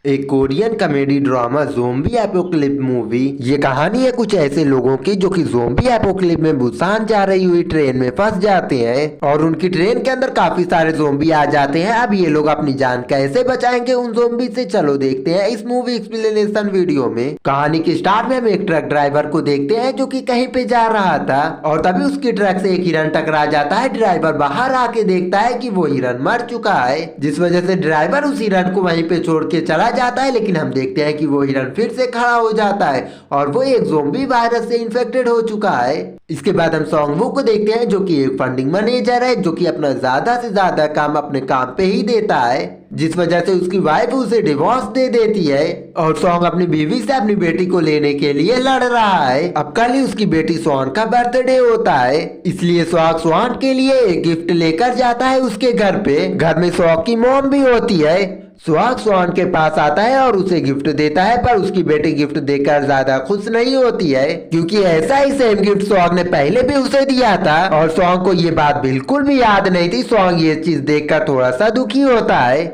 एक Korean comedy drama zombie apocalypse movie. ये कहानी है कुछ ऐसे लोगों की जो कि ज़ोंबी एपोकलिप्स में बुसान जा रही हुई ट्रेन में फंस जाते हैं और उनकी ट्रेन के अंदर काफी सारे ज़ोंबी आ जाते हैं। अब ये लोग अपनी जान कैसे बचाएंगे उन ज़ोंबी से, चलो देखते हैं इस मूवी एक्सप्लेनेशन वीडियो में। कहानी के स्टार्ट में हम एक ट्रक ड्राइवर को देखते हैं जो कि कहीं पे जा रहा था और तभी उसकी ट्रक से एक हिरन टकरा जाता है। ड्राइवर बाहर आके देखता है कि वो हिरन मर चुका है, जिस वजह से ड्राइवर उस हिरन को वहीं पे छोड़ के चला जाता है। लेकिन हम देखते हैं कि वो हिरन फिर से खड़ा हो जाता है और वो एक ज़ोंबी वायरस से इन्फेक्टेड हो चुका है। इसके बाद हम सॉन्ग वू को देखते हैं जो कि एक फंडिंग मैनेजर है जो कि अपना ज्यादा से ज्यादा काम अपने काम पे ही देता है, जिस वजह से उसकी वाइफ उसे डिवोर्स दे देती है और सॉन्ग अपनी बीवी से अपनी बेटी को लेने के लिए लड़ रहा है। अब कल ही उसकी बेटी स्वान का बर्थडे होता है, इसलिए स्वाग स्वान के लिए एक गिफ्ट लेकर जाता है उसके घर पे। घर में स्वाग की मॉम भी होती है। सुहाग स्वान के पास आता है और उसे गिफ्ट देता है, पर उसकी बेटी गिफ्ट देकर ज्यादा खुश नहीं होती है क्योंकि ऐसा ही सेम गिफ्ट स्वाग ने पहले भी उसे दिया था और स्वाग को ये बात बिल्कुल भी याद नहीं थी। स्वाग ये चीज देखकर थोड़ा सा दुखी होता है,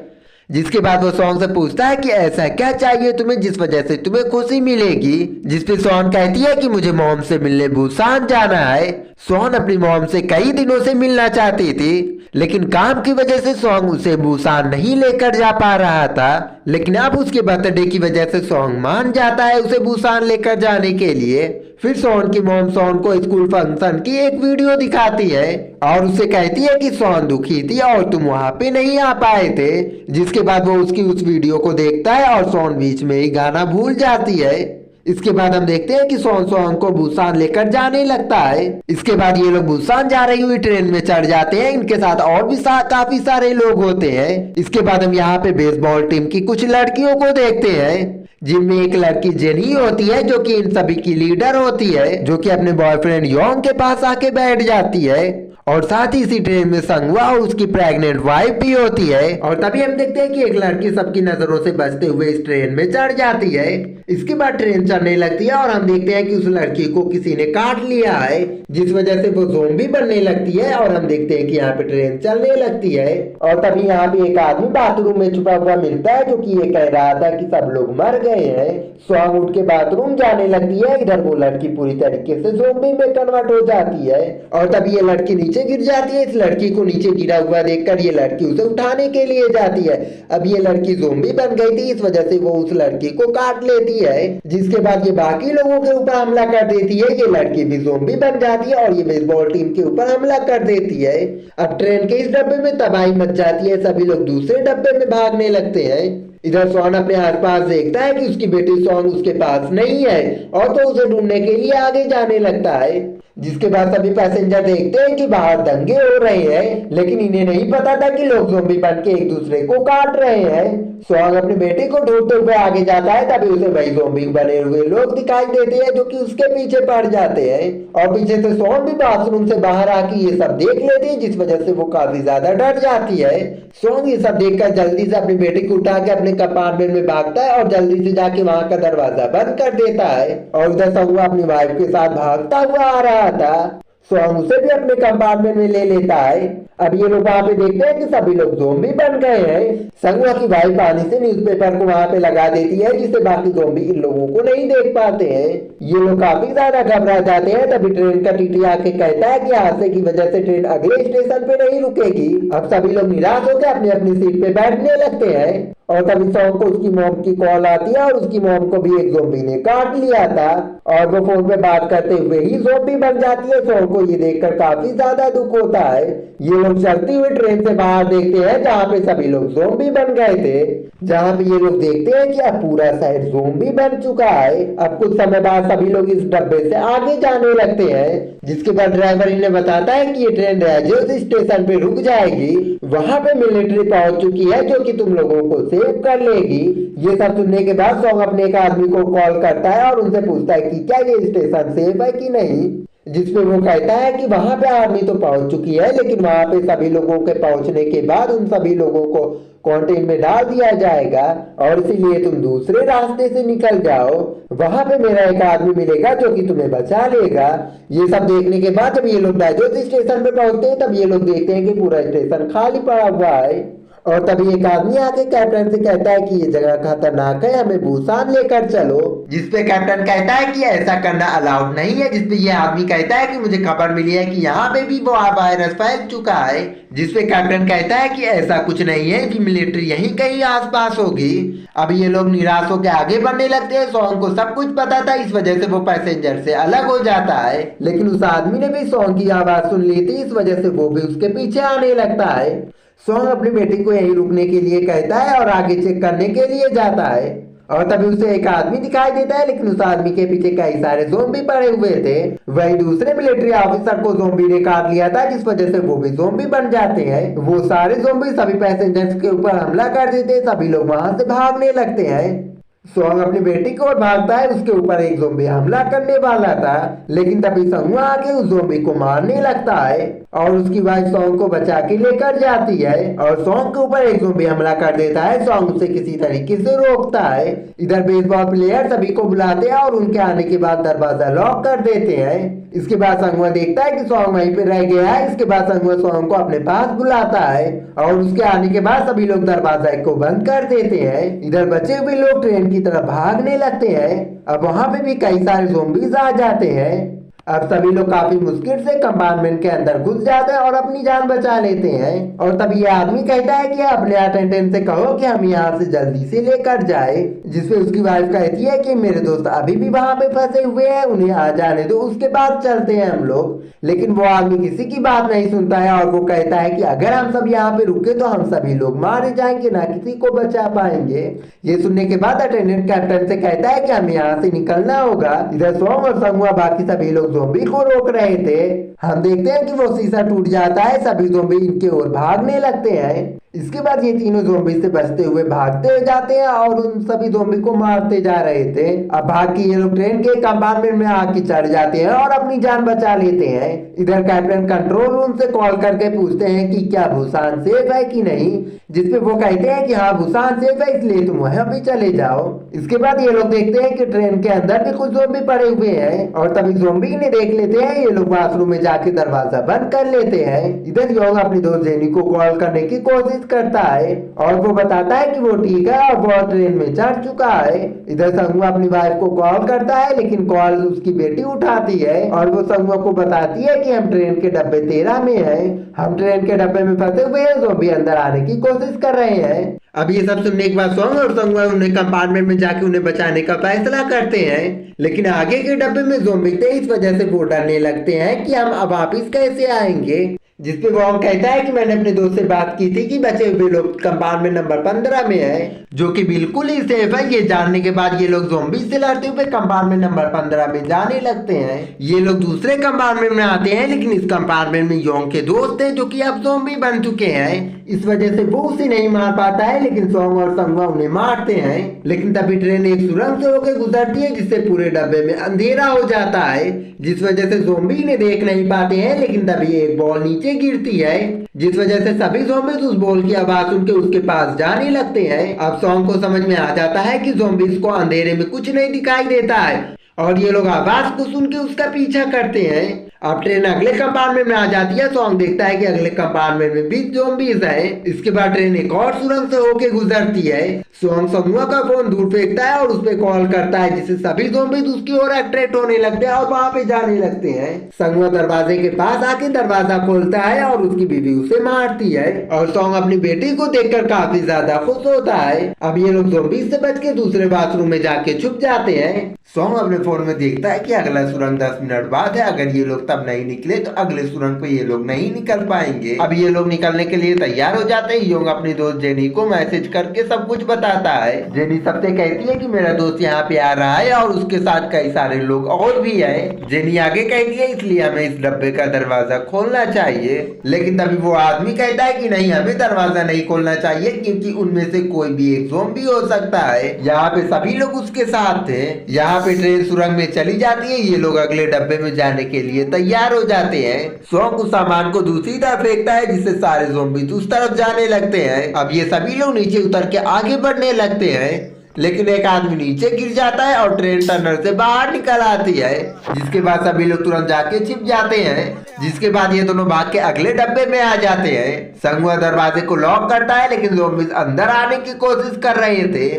जिसके बाद वो सॉन्ग से पूछता है कि ऐसा क्या चाहिए तुम्हें जिस वजह से तुम्हें खुशी मिलेगी, जिस पे सॉन्ग कहती है कि मुझे मॉम से मिलने बुसान जाना है। सोन अपनी मॉम से कई दिनों से मिलना चाहती थी, लेकिन काम की वजह से सॉन्ग उसे बुसान नहीं लेकर जा पा रहा था। लेकिन अब उसके बर्थडे की वजह से सॉन्ग मान जाता है उसे बुसान लेकर जाने के लिए। फिर सोन की मॉम सोन को स्कूल फंक्शन की एक वीडियो दिखाती है और उससे कहती है कि सोन दुखी थी और तुम वहां पे नहीं आ पाए थे, जिसके बाद वो उसकी उस वीडियो को देखता है और सोन बीच में ही गाना भूल जाती है। इसके बाद हम देखते हैं कि सोन सोन को बुसान लेकर जाने लगता है। इसके बाद ये लोग बुसान जा रही हुई ट्रेन में चढ़ जाते हैं। इनके साथ और भी काफी सारे लोग होते हैं। इसके बाद हम यहाँ पे बेसबॉल टीम की कुछ लड़कियों को देखते हैं, जिनमें एक लड़की जेनी होती है जो कि इन सभी की लीडर होती है, जो कि अपने बॉयफ्रेंड योंग के पास आके बैठ जाती है और साथ ही इसी ट्रेन में संगवा और उसकी प्रेग्नेंट वाइफ भी होती है। और तभी हम देखते हैं कि एक लड़की सबकी नजरों से बचते हुए इस ट्रेन में चढ़ जाती है। इसके बाद ट्रेन चलने लगती है और हम देखते हैं कि उस लड़की को किसी ने काट लिया है, जिस वजह से वो ज़ोंबी बनने लगती है। और हम देखते हैं कि यहाँ पे ट्रेन चलने लगती है और तभी यहाँ पे एक आदमी बाथरूम में छुपा हुआ मिलता है जो कि ये कह रहा था कि सब लोग मर गए हैं। स्वांग उठ के बाथरूम जाने लगती है। इधर वो लड़की पूरी तरीके से ज़ोंबी में कन्वर्ट हो जाती है और तभी ये लड़की नीचे गिर जाती है। इस लड़की को नीचे गिरा हुआ देखकर ये लड़की उसे उठाने के लिए जाती है। अब ये लड़की ज़ोंबी बन गई थी, इस वजह से वो उस लड़की को काट लेती है, जिसके बाद ये बाकी लोगों के ऊपर हमला कर देती है। ये लड़की भी ज़ोंबी बन जाती है और ये बेसबॉल टीम के ऊपर हमला कर देती है। अब ट्रेन के इस डब्बे में तबाही मच जाती है, सभी लोग दूसरे डब्बे में भागने लगते हैं। इधर सोन अपने आसपास देखता है कि उसकी बेटी सोन उसके पास नहीं है और तो उसे ढूंढने के लिए आगे जाने लगता है, जिसके बाद सभी पैसेंजर देखते हैं कि बाहर दंगे हो रहे हैं, लेकिन इन्हें नहीं पता था कि लोग ज़ोंबी बन के एक दूसरे को काट रहे हैं। स्वांग अपनी बेटी को ढूंढते हुए आगे जाता है, तभी उसे वही ज़ोंबी बने हुए लोग दिखाई देते हैं जो कि उसके पीछे पड़ जाते हैं और पीछे से स्वांग भी बाथरूम से बाहर आके ये सब देख लेती है, जिस वजह से वो काफी ज्यादा डर जाती है। स्वांग ये सब देखकर जल्दी से अपनी बेटी को उठा के अपने कंपार्टमेंट में भागता है और जल्दी से जाके वहां का दरवाजा बंद कर देता है और उधर संगवा अपनी वाइफ के साथ भागता हुआ आ रहा था। स्वांग उसे भी अपने कंपार्टमेंट में ले लेता है। अब ये लोग वहां पे देखते हैं कि सभी लोग ज़ोंबी बन गए हैं। संगवा की वाइफ पानी से न्यूज़पेपर को वहां पे लगा देती है, जिससे बाकी ज़ोंबी इन लोगों को नहीं देख पाते हैं। ये लोग काफी ज्यादा घबरा जाते हैं। तभी ट्रेन का टीटी आके कहता है कि हादसे की वजह से ट्रेन अगले स्टेशन पे नहीं रुकेगी। अब सभी लोग निराश होकर अपनी अपनी सीट पे बैठने लगते हैं और तभी सॉन्ग को उसकी मॉम की कॉल आती है और उसकी मॉम को भी एक ज़ोंबी ने काट लिया था और वो फोन पे बात करते हुए ही ज़ोंबी बन जाती है। सॉन्ग को ये देखकर काफी ज्यादा दुख होता है। ये लोग चलती हुई ट्रेन से बाहर देखते हैं जहाँ पे सभी लोग ज़ोंबी बन गए थे, जहाँ पे ये लोग देखते हैं कि अब पूरा शहर ज़ोंबी बन चुका है। अब कुछ समय बाद सभी लोग इस डब्बे से आगे जाने लगते हैं, जिसके बाद ड्राइवर इन्हें बताता है कि ये ट्रेन राजोस स्टेशन पे रुक जाएगी, वहां पे मिलिट्री पहुंच चुकी है जो कि तुम लोगों को सेव कर लेगी। ये सब सुनने के बाद सॉन्ग अपने एक आदमी को कॉल करता है और उनसे पूछता है कि क्या ये स्टेशन सेफ है कि नहीं, जिसपे वो कहता है कि वहां पे आर्मी तो पहुंच चुकी है, लेकिन वहां पे सभी लोगों के पहुंचने के बाद उन सभी लोगों को क्वारंटाइन में डाल दिया जाएगा और इसीलिए तुम दूसरे रास्ते से निकल जाओ, वहां पे मेरा एक आदमी मिलेगा जो कि तुम्हें बचा लेगा। ये सब देखने के बाद जब ये लोग डायजोस स्टेशन पे पहुंचते हैं, तब ये लोग देखते हैं कि पूरा स्टेशन खाली पड़ा हुआ है और तभी एक आदमी आके कैप्टन से कहता है कि ये जगह खतरनाक है, हमें बुसान लेकर चलो। जिसपे कैप्टन कहता है कि ऐसा करना अलाउड नहीं है। जिसपे ये आदमी कहता है कि मुझे खबर मिली है कि यहाँ पे भी वो वायरस फैल चुका है। जिसपे कैप्टन कहता है कि ऐसा कुछ नहीं है, कि मिलिट्री यहीं कहीं आसपास होगी। अब ये लोग निराश होकर आगे बढ़ने लगते हैं। सॉन्ग को सब कुछ पता था, इस वजह से वो पैसेंजर से अलग हो जाता है। लेकिन उस आदमी ने भी सॉन्ग की आवाज सुन ली थी, इस वजह से वो भी उसके पीछे आने लगता है। सॉन्ग अपनी बेटी को यहीं रुकने के लिए कहता है और आगे चेक करने के लिए जाता है। और तभी उसे एक आदमी दिखाई देता है, लेकिन उस आदमी के पीछे कई सारे ज़ोंबी पड़े हुए थे। वही दूसरे मिलिट्री ऑफिसर को ज़ोंबी ने काट लिया था, जिस वजह से वो भी ज़ोंबी बन जाते हैं। वो सारे ज़ोंबी सभी पैसेंजर्स के ऊपर हमला कर देते हैं। सभी लोग वहां से भागने लगते हैं। सॉन्ग अपनी बेटी की ओर भागता है, उसके ऊपर एक ज़ोंबी हमला करने वाला था, लेकिन तभी संगुआ आके उस ज़ोंबी को मारने लगता है और उसकी वाइफ सॉन्ग को बचा के लेकर जाती है। और सॉन्ग के ऊपर एक ज़ोंबी हमला कर देता है। सॉन्ग उसे किसी तरीके से रोकता है। इधर बेसबॉल प्लेयर सभी को बुलाते हैं और उनके आने के बाद दरवाजा लॉक कर देते हैं। इसके बाद संगुआ देखता है कि सॉन्ग वहीं पे रह गया है। इसके बाद संगुआ सॉन्ग को अपने पास बुलाता है और उसके आने के बाद सभी लोग दरवाजा को बंद कर देते हैं। इधर बचे हुए लोग ट्रेन की तरफ भागने लगते हैं। अब वहां पे भी कई सारे ज़ोंबीज आ जाते हैं। अब सभी लोग काफी मुश्किल से कंपार्टमेंट के अंदर घुस जाते हैं और अपनी जान बचा लेते हैं। और तब ये आदमी कहता है कि अपने अटेंडेंट से कहो कि हम यहाँ से जल्दी से लेकर जाए। जिसपे उसकी वाइफ कहती है कि मेरे दोस्त अभी भी वहां पे फंसे हुए हैं, उन्हें आ जाने दो, उसके बाद चलते हैं हम लोग। लेकिन वो आदमी किसी की बात नहीं सुनता है और वो कहता है कि अगर हम सब यहाँ पे रुके तो हम सभी लोग मारे जाएंगे, ना किसी को बचा पाएंगे। ये सुनने के बाद अटेंडेंट कैप्टन से कहता है कि हमें यहाँ से निकलना होगा। इधर सॉन्ग और संगुआ बाकी सभी लोग ज़ोंबी को रोक रहे थे। हम देखते हैं कि वो शीशा टूट जाता है। सभी ज़ोंबी इनके ओर भागने लगते हैं। इसके बाद ये तीनों ज़ोंबी से बचते हुए भागते जाते हैं और उन सभी ज़ोंबी को मारते जा रहे थे। अब भाग के ये लोग ट्रेन के कंपार्टमेंट में आके चढ़ जाते हैं और अपनी जान बचा लेते हैं। इधर कैप्टन कंट्रोल रूम से कॉल करके पूछते हैं कि क्या भूसान सेफ है कि नहीं। जिसपे वो कहते हैं कि हाँ भूसान सेफ है, इसलिए तुम वहां भी चले जाओ। इसके बाद ये लोग देखते हैं कि ट्रेन के अंदर भी कुछ ज़ोंबी पड़े हुए हैं और तभी ज़ोंबी ने देख लेते हैं। ये लोग बाथरूम में जाके दरवाजा बंद कर लेते हैं। इधर योंग अपनी दोस्त जेनी को कॉल करने की कोशिश करता है और वो बताता है कि वो ठीक है और वो ट्रेन में चढ़ चुका है। इधर संगुआ अपनी वाइफ को कॉल करता है, लेकिन कॉल उसकी बेटी उठाती है और वो संगुआ को बताती है कि हम ट्रेन के डब्बे 13 में हैं। हम ट्रेन के डब्बे में फंसे हुए हैं, ज़ोंबी अंदर आने की कोशिश कर रहे हैं। अब ये सब सुनने के बाद सॉन्ग और संगुआ उन्हें कंपार्टमेंट में जाके उन्हें बचाने का फैसला करते हैं, लेकिन आगे के डब्बे में ज़ोंबी थे, इस वजह से वो डरने लगते हैं कि हम अब वापिस कैसे आएंगे। जिसपे वॉन्ग कहता है कि मैंने अपने दोस्त से बात की थी कि बचे हुए लोग कंपार्टमेंट नंबर 15 में है, जो कि बिल्कुल ही सेफ है। ये जानने के बाद ये लोग ज़ोंबी से लड़ते हुए कंपार्टमेंट नंबर 15 में जाने लगते हैं। ये लोग दूसरे कंपार्टमेंट में आते हैं, लेकिन इस कंपार्टमेंट में योंग के दोस्त हैं जो कि अब ज़ोंबी बन चुके हैं। इस वजह से वो उसे नहीं मार पाता है, लेकिन सॉन्ग और संगवा उन्हें मारते हैं। लेकिन तभी ट्रेन एक सुरंग से होकर गुजरती है, जिससे पूरे डब्बे में अंधेरा हो जाता है, जिस वजह से ज़ोंबी इन्हें देख नहीं पाते हैं। लेकिन तभी एक बॉल नीचे गिरती है, जिस वजह से सभी ज़ोंबीज़ उस बॉल की आवाज सुन के उसके पास जाने लगते हैं। अब सॉन्ग को समझ में आ जाता है कि ज़ोंबीज़ को अंधेरे में कुछ नहीं दिखाई देता है और ये लोग आवाज को सुन के उसका पीछा करते हैं। अब ट्रेन अगले कंपार्टमेंट में आ जाती है। सॉन्ग देखता है कि अगले कंपार्टमेंट में भी ज़ोंबीज़ हैं। इसके बाद ट्रेन एक और सुरंग से होके गुजरती है। सॉन्ग संगुआ का फोन दूर फेंकता है और उस पर कॉल करता है, जिससे सभी ज़ोंबीज़ उसकी ओर अट्रैक्ट होने लगते हैं और वहां पे जाने लगते हैं। संगुआ दरवाजे के पास आके दरवाजा खोलता है और उसकी बीवी उसे मारती है और सॉन्ग अपनी बेटी को देखकर काफी ज्यादा खुश होता है। अब ये लोग ज़ोंबीज़ से बच के दूसरे बाथरूम में जाके छुप जाते हैं। सॉन्ग अपने फोन में देखता है कि अगला सुरंग 10 मिनट बाद है। अगर ये लोग तब नहीं निकले तो अगले सुरंग पे ये लोग नहीं निकल पाएंगे। अब ये लोग निकलने के लिए तैयार हो जाते हैं। योंग अपनी दोस्त जेनी को मैसेज करके सब कुछ बताता है। जेनी सबसे कहती है कि मेरा दोस्त यहाँ पे आ रहा है और उसके साथ कई सारे लोग और भी हैं। जेनी आगे कहती है इसलिए हमें इस डब्बे का दरवाजा खोलना चाहिए, लेकिन तभी वो आदमी कहता है कि नहीं, हमें दरवाजा नहीं खोलना चाहिए क्योंकि उनमें से कोई भी एक ज़ोंबी हो सकता है। यहाँ पे सभी लोग उसके साथ थे। यहाँ पे ट्रेन सुरंग में चली जाती है। ये लोग अगले डब्बे में जाने के लिए तैयार हो जाते हैं। सॉन्ग उस सामान को दूसरी तरफ फेंकता है, जिससे सारे ज़ोंबी उस तरफ जाने लगते हैं। अब ये सभी लोग नीचे उतर के आगे बढ़ने लगते हैं। लेकिन एक आदमी नीचे गिर जाता है और ट्रेन टनल से बाहर निकल आती है, जिसके बाद सभी लोग तुरंत जाके छिप जाते हैं। जिसके बाद ये दोनों भाग के अगले डब्बे में आ जाते हैं। संगवा दरवाजे को लॉक करता है, लेकिन ज़ॉम्बीज़ अंदर आने की कोशिश कर रहे थे,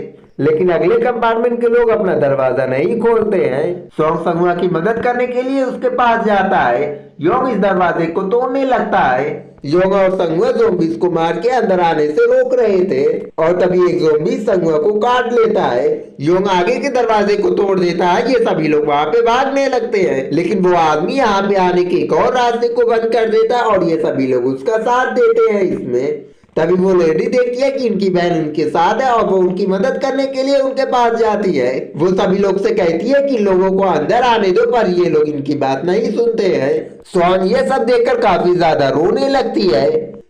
लेकिन अगले कंपार्टमेंट के लोग अपना दरवाजा नहीं खोलते हैं। सॉन्ग संगवा की मदद करने के लिए उसके पास जाता है। योंग इस दरवाजे को तोड़ने लगता है। योंग और संगवा ज़ॉम्बीज़ को मार के अंदर आने से रोक रहे थे और तभी एक ज़ॉम्बी संगवा को काट लेता है। योंग आगे के दरवाजे को तोड़ देता है। ये सभी लोग वहां पे भागने लगते हैं, लेकिन वो आदमी यहाँ पे आने के एक और रास्ते को बंद कर देता है और ये सभी लोग उसका साथ देते हैं इसमें। तभी वो लेडी देखती है कि इनकी बहन उनके साथ है और वो उनकी मदद करने के लिए उनके पास जाती है। वो सभी लोग से कहती है कि लोगों को अंदर आने दो, पर ये लोग इनकी बात नहीं सुनते हैं। सॉन ये सब देखकर काफी ज्यादा रोने लगती है।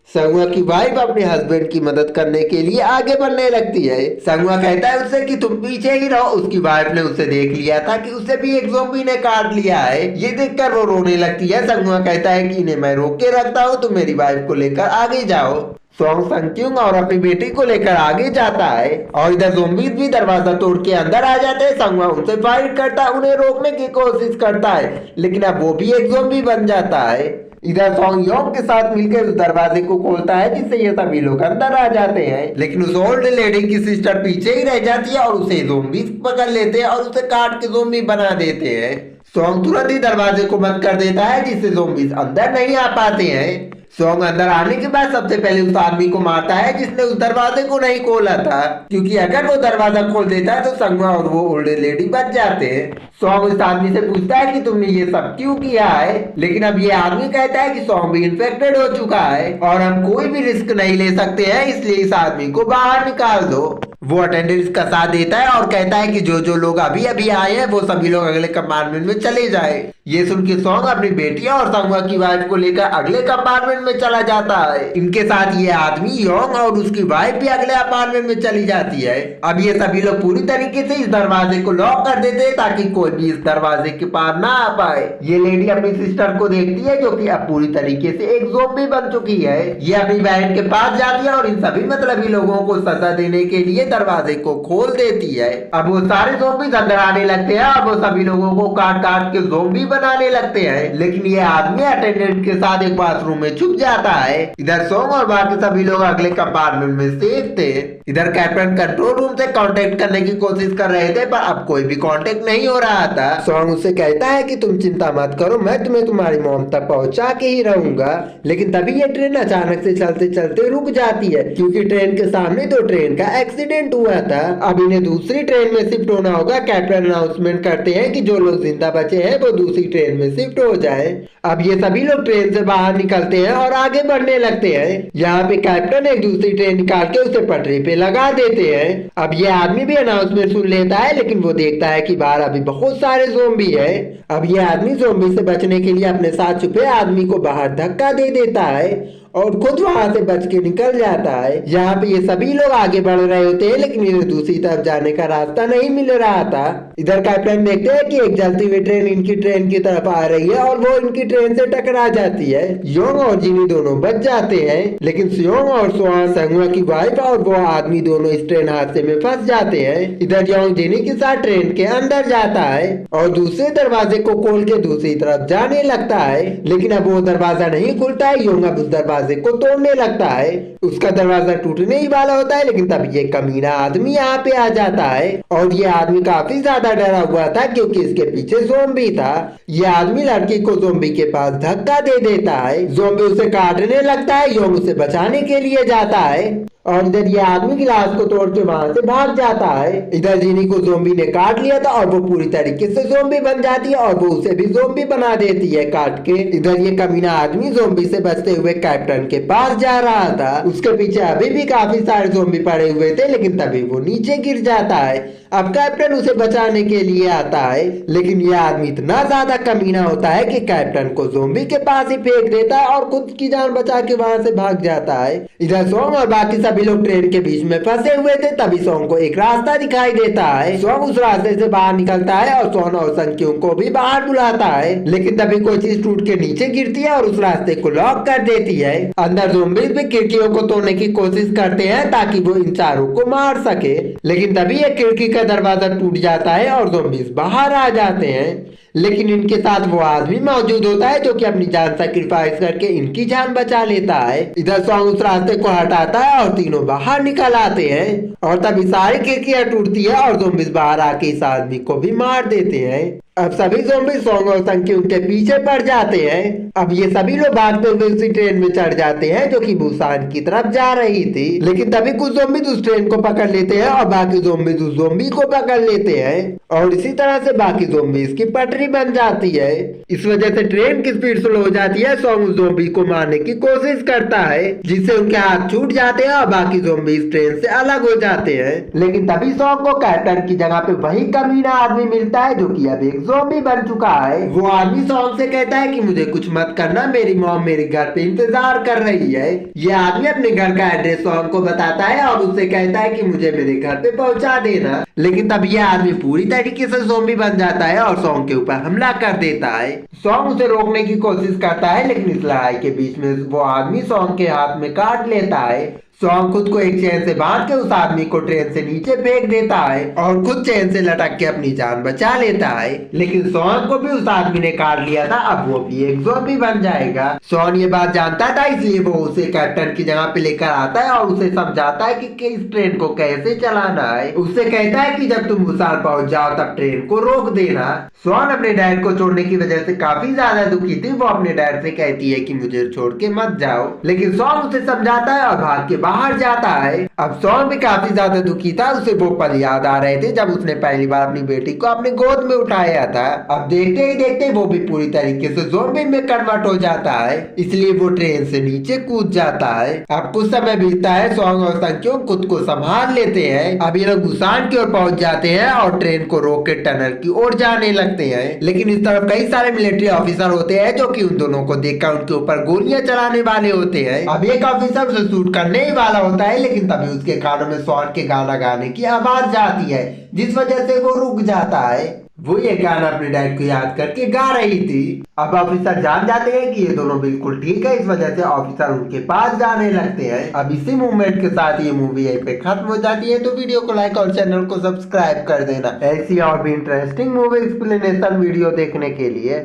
संगवा की वाइफ अपने हस्बैंड की मदद करने के लिए आगे बढ़ने लगती है। संगवा कहता है उससे कि तुम पीछे ही रहो। उसकी वाइफ ने उसे देख लिया था कि उसे भी एक ज़ॉम्बी ने काट लिया है। ये देखकर वो रोने लगती है। संगवा कहता है कि इन्हें मैं रोक के रखता हूँ, तुम मेरी वाइफ को लेकर आगे जाओ। सॉन्ग संक्यूंग और अपनी बेटी को लेकर आगे जाता है और इधर ज़ॉम्बीज़ भी दरवाजा तोड़ के अंदर आ जाते हैं। संगवा उनसे फाइट करता है, उन्हें रोकने की कोशिश करता है, लेकिन अब वो भी एक ज़ॉम्बी बन जाता है। इधर सॉन्ग योंग के साथ मिलकर उस दरवाजे को खोलता है, जिससे ये सभी लोग अंदर आ जाते हैं, लेकिन उस ओल्ड लेडी की सिस्टर पीछे ही रह जाती है और उसे ज़ॉम्बीज़ पकड़ लेते हैं और उसे काट के ज़ॉम्बी बना देते हैं। सॉन्ग तुरंत ही दरवाजे को बंद कर देता है, जिससे ज़ॉम्बीज़ अंदर नहीं आ पाते हैं। सॉन्ग अंदर आने के बाद सबसे पहले उस आदमी को मारता है जिसने उस दरवाजे को नहीं खोला था, क्योंकि अगर वो दरवाजा खोल देता है तो संगवा और वो ओल्ड लेडी बच जाते हैं। सॉन्ग उस आदमी से पूछता है कि तुमने ये सब क्यों किया है, लेकिन अब ये आदमी कहता है कि सॉन्ग भी इन्फेक्टेड हो चुका है और हम कोई भी रिस्क नहीं ले सकते हैं, इसलिए इस आदमी को बाहर निकाल दो। वो अटेंडेंट का साथ देता है और कहता है कि जो जो लोग अभी अभी आए हैं वो सभी लोग अगले कंपार्टमेंट में चले जाए। ये सुन के सॉन्ग अपनी बेटियां और संगवा की वाइफ को लेकर अगले कंपार्टमेंट में चला जाता है। इनके साथ ये आदमी योंग और उसकी वाइफ भी अगले अपार्टमेंट में चली जाती है। अब ये सभी लोग पूरी तरीके से इस दरवाजे को लॉक कर देते हैं ताकि कोई भी इस दरवाजे के पार ना आ पाए। ये लेडी अपनी सिस्टर को देखती है, जो कि अब पूरी तरीके से एक ज़ॉम्बी बन चुकी है। ये अपनी बहन के पास जाती है और इन सभी मतलबी लोगों को सजा देने के लिए दरवाजे को खोल देती है। अब वो सारे ज़ॉम्बीज़ अंदर आने लगते हैं और वो सभी लोगों को काट काट के ज़ॉम्बी बनाने लगते हैं, लेकिन ये आदमी अटेंडेंट के साथ एक बाथरूम में छुप जाता है। इधर सॉन्ग और बाकी सभी लोग अगले कंपार्टमेंट में सेफ थे। इधर कैप्टन कंट्रोल रूम से कांटेक्ट करने की कोशिश कर रहे थे, पर अब कोई भी कांटेक्ट नहीं हो रहा था। सॉन्ग उसे कहता है कि तुम चिंता मत करो, मैं तुम्हें तुम्हारी मॉम तक पहुंचा के ही रहूंगा। लेकिन तभी ये ट्रेन अचानक से चलते चलते रुक जाती है, क्योंकि ट्रेन के सामने दो ट्रेन का एक्सीडेंट हुआ था। अब इन्हें दूसरी ट्रेन में शिफ्ट होना होगा। कैप्टन अनाउंसमेंट करते हैं कि जो लोग जिंदा बचे हैं वो दूसरी ट्रेन में शिफ्ट हो जाए। अब ये सभी लोग ट्रेन से बाहर निकलते हैं और आगे बढ़ने लगते हैं। यहाँ पे कैप्टन एक दूसरी ट्रेन निकाल के उसे पटरी पे लगा देते हैं। अब ये आदमी भी अनाउंसमेंट सुन लेता है, लेकिन वो देखता है कि बाहर अभी बहुत सारे ज़ॉम्बी है। अब ये आदमी ज़ॉम्बी से बचने के लिए अपने साथ छुपे आदमी को बाहर धक्का दे देता है और खुद वहां से बच के निकल जाता है। यहाँ पे ये सभी लोग आगे बढ़ रहे होते हैं, लेकिन इन्हें दूसरी तरफ जाने का रास्ता नहीं मिल रहा था। इधर कैप्टन देखते हैं कि एक जलती हुई ट्रेन इनकी ट्रेन की तरफ आ रही है और वो इनकी ट्रेन से टकरा जाती है। योंग और जिनी दोनों बच जाते हैं, लेकिन योंग और स्वान, संगवा की वाइफ और वो आदमी दोनों इस ट्रेन हादसे में फंस जाते हैं। इधर योंग जिनी के साथ ट्रेन के अंदर जाता है और दूसरे दरवाजे को खोल के दूसरी तरफ जाने लगता है, लेकिन अब वो दरवाजा नहीं खुलता है। योंग अब उस दरवाजे को तोड़ने लगता है। उसका दरवाजा टूटने ही वाला होता है, लेकिन तब ये कमीना आदमी यहाँ पे आ जाता है और ये आदमी काफी ज्यादा डरा हुआ था, क्योंकि इसके पीछे ज़ॉम्बी था। ये आदमी लड़की को ज़ॉम्बी के पास धक्का दे देता है। ज़ॉम्बी उसे काटने लगता है। योंग उसे बचाने के लिए जाता है और इधर ये आदमी गिलास को तोड़ के वहां से भाग जाता है। इधर जिनी को ज़ॉम्बी ने काट लिया था और वो पूरी तरीके से ज़ॉम्बी बन जाती है और वो उसे भी ज़ॉम्बी बना देती है काट के। इधर ये कमीना आदमी ज़ॉम्बी से बचते हुए कैप्टन के पास जा रहा था। उसके पीछे अभी भी काफी सारे ज़ॉम्बी पड़े हुए थे, लेकिन तभी वो नीचे गिर जाता है। अब कैप्टन उसे बचाने के लिए आता है, लेकिन ये आदमी इतना ज्यादा कमीना होता है कि कैप्टन को ज़ॉम्बी के पास ही फेंक देता है और खुद की जान बचा के वहां से भाग जाता है। इधर सॉन्ग और बाकी सभी लोग ट्रेन के बीच में फंसे हुए थे तभी सोंग को एक रास्ता दिखाई देता है। सोंग उस रास्ते से बाहर निकलता है और सोन और संक्यूंग को भी बाहर बुलाता है, लेकिन तभी कोई चीज टूट के नीचे गिरती है और उस रास्ते को लॉक कर देती है। अंदर ज़ॉम्बीज़ भी खिड़कियों को तोड़ने की कोशिश करते हैं ताकि वो इन चारों को मार सके, लेकिन तभी एक खिड़की का दरवाजा टूट जाता है और ज़ॉम्बीज़ बाहर आ जाते हैं। लेकिन इनके साथ वो आदमी मौजूद होता है जो कि अपनी जान सैक्रिफाइस करके इनकी जान बचा लेता है। इधर सोंग उस रास्ते को हटाता है और तीनों बाहर निकल आते हैं और तभी सारी खिड़कियां टूटती है और ज़ॉम्बीज़ बाहर आके इस आदमी को भी मार देते हैं। अब सभी ज़ॉम्बी सोंग और संक्यूंग के पीछे पड़ जाते हैं। अब ये सभी लोग भागते हुए उसी ट्रेन में चढ़ जाते हैं जो कि बुसान की तरफ जा रही थी, लेकिन तभी कुछ ज़ॉम्बी उस ट्रेन को पकड़ लेते हैं और बाकी ज़ॉम्बी उस ज़ॉम्बी को पकड़ लेते हैं और इसी तरह से बाकी ज़ॉम्बीज़ की पटरी बन जाती है। इस वजह से ट्रेन की स्पीड स्लो हो जाती है। सोंग उस ज़ॉम्बी को मारने की कोशिश करता है जिससे उनके हाथ छूट जाते हैं और बाकी ज़ॉम्बी इस ट्रेन से अलग हो जाते हैं, लेकिन तभी सोंग को कैप्टन की जगह पे वही कमीना आदमी मिलता है जो कि अब एक ज़ॉम्बी बन चुका है। वो आदमी सोंग से कहता है कि मुझे कुछ मत करना, मेरी मॉम मेरे घर पे इंतजार कर रही है। ये आदमी अपने घर का एड्रेस सोंग को बताता है और उससे कहता है कि मुझे मेरे घर पे पहुंचा देना, लेकिन तब ये आदमी पूरी तरीके से ज़ॉम्बी बन जाता है और सोंग के ऊपर हमला कर देता है। सोंग उसे रोकने की कोशिश करता है, लेकिन इस लड़ाई के बीच में वो आदमी सोंग के हाथ में काट लेता है। सोंग खुद को एक चेन से बांध के उस आदमी को ट्रेन से नीचे फेंक देता है और खुद चेन से लटक के अपनी जान बचा लेता है, लेकिन सोंग को भी उस आदमी ने काट लिया था। अब वो भी एक ज़ॉम्बी बन जाएगा। सोंग ये बात जानता था, इसलिए वो उसे कैप्टन की जगह पे लेकर आता है और उसे समझाता है कि इस ट्रेन को कैसे चलाना है। उससे कहता है कि जब तुम बुसान पहुंच जाओ तब ट्रेन को रोक देना। सोंग अपने डैड को छोड़ने की वजह से काफी ज्यादा दुखी थी। वो अपने डैड से कहती है कि मुझे छोड़ के मत जाओ, लेकिन सोंग उसे समझाता है और भाग के बाहर जाता है। अब सोंग भी काफी ज्यादा दुखी था। उसे वो पल याद आ रहे थे जब उसने पहली बार अपनी बेटी को अपने गोद में उठाया था। अब देखते ही देखते वो भी पूरी तरीके से ज़ॉम्बी में कन्वर्ट हो जाता है, इसलिए वो ट्रेन से नीचे कूद जाता है। अब कुछ समय बीतता है। सोंग और संक्यूंग खुद को संभाल लेते हैं। अब ये लोग बुसान की ओर पहुंच जाते हैं और ट्रेन को रोक के टनल की ओर जाने लगते हैं, लेकिन इस तरफ कई सारे मिलिट्री ऑफिसर होते हैं जो कि उन दोनों को देखकर उनके ऊपर गोलियां चलाने वाले होते हैं। अब एक ऑफिसर उसे शूट करने ही वाला होता है, लेकिन तभी उसके कानों में सोंग के गाना गाने की आवाज जाती है, जिस वजह से वो रुक जाता है। वो ये गाना अपने डैड को याद करके गा रही थी। अब ऑफिसर जान जाते हैं कि ये दोनों बिल्कुल ठीक है, इस वजह से ऑफिसर उनके पास जाने लगते हैं। अब इसी मूवमेंट के साथ ये मूवी यहीं पे खत्म हो जाती है। तो वीडियो को लाइक और चैनल को सब्सक्राइब कर देना ऐसी और भी इंटरेस्टिंग मूवी एक्सप्लेनेशन वीडियो देखने के लिए।